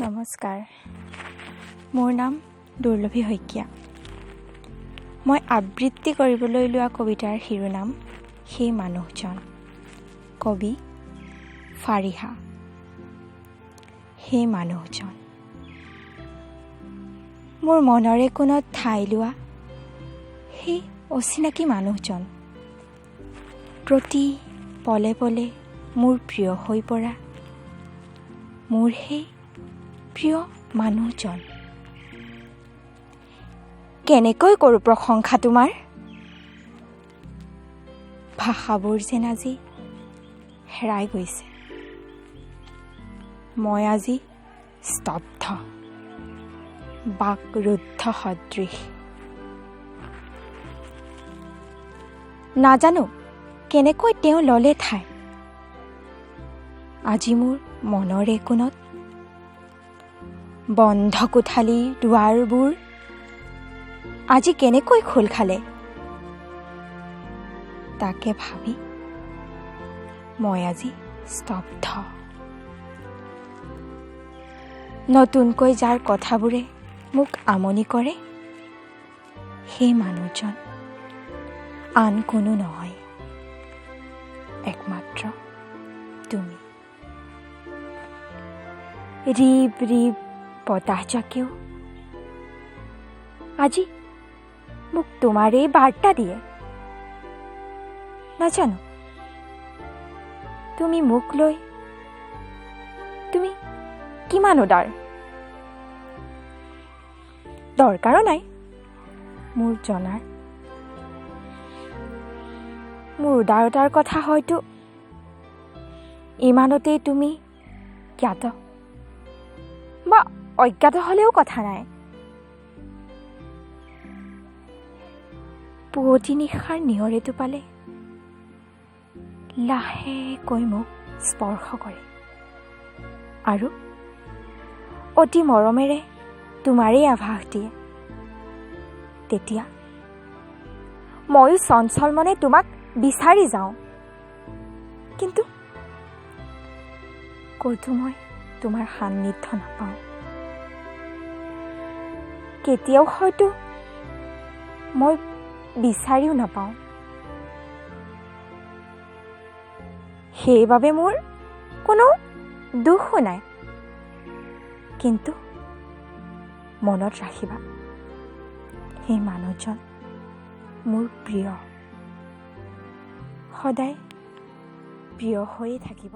নমস্কাৰ, মোৰ নাম দুৰ্লভি শইকীয়া। মই আবৃত্তি কৰিবলৈ লোৱা কবিতাৰ শিৰোনাম হেই মানুহজন। কবি ফাৰিহা। হেই মানুহজন, মোৰ মনৰে কোণত ঠাই লোৱা সেই অচিনাকি মানুহজন, প্ৰতি পলে পলে মোৰ প্ৰিয় হৈ পৰা মোৰ সেই প্ৰিয় মানুহজন। কেনেকৈ কৰোঁ প্ৰশংসা তোমাৰ, ভাষাবোৰ যেন আজি হেৰাই গৈছে। মই আজি স্তব্ধ, বাকৰুদ্ধ সদৃশ। নাজানো কেনেকৈ তেওঁ ল'লে ঠাই আজি মোৰ মনৰে কোণত। বন্ধ কোঠালীৰ দুৱাৰবোৰ আজি কেনেকৈ খোল খালে, তাকে ভাবি মই আজি স্তব্ধ। নতুনকৈ যাৰ কথাবোৰে মোক আমনি কৰে, সেই মানুহজন আন কোনো নহয়, একমাত্ৰ তুমি। ৰিব ৰিব বতাহজাকেও আজি মোক তোমাৰেই বাৰ্তা দিয়ে। নাজানো তুমি মোক লৈ তুমি কিমান উদাৰ। দৰকাৰো নাই মোৰ জনাৰ। মোৰ উদাৰতাৰ কথা হয়তো ইমানতেই তুমি জ্ঞাত বা অজ্ঞাত হলেও কথা নাই। পুৱতি নিশাৰ নিয়ৰেটো পালে লাহেকৈ মোক স্পৰ্শ কৰে আৰু অতি মৰমেৰে তোমাৰেই আভাস দিয়ে। তেতিয়া ময়ো চঞ্চল মনে তোমাক বিচাৰি যাওঁ, কিন্তু ক'তো মই তোমাৰ সান্নিধ্য নাপাওঁ। কেতিয়াও হয়তো মই বিচাৰিও নাপাওঁ। সেইবাবে মোৰ কোনো দুখো নাই, কিন্তু মনত ৰাখিবা সেই মানুহজন মোৰ প্ৰিয়, সদায় প্ৰিয় হৈয়ে থাকিব।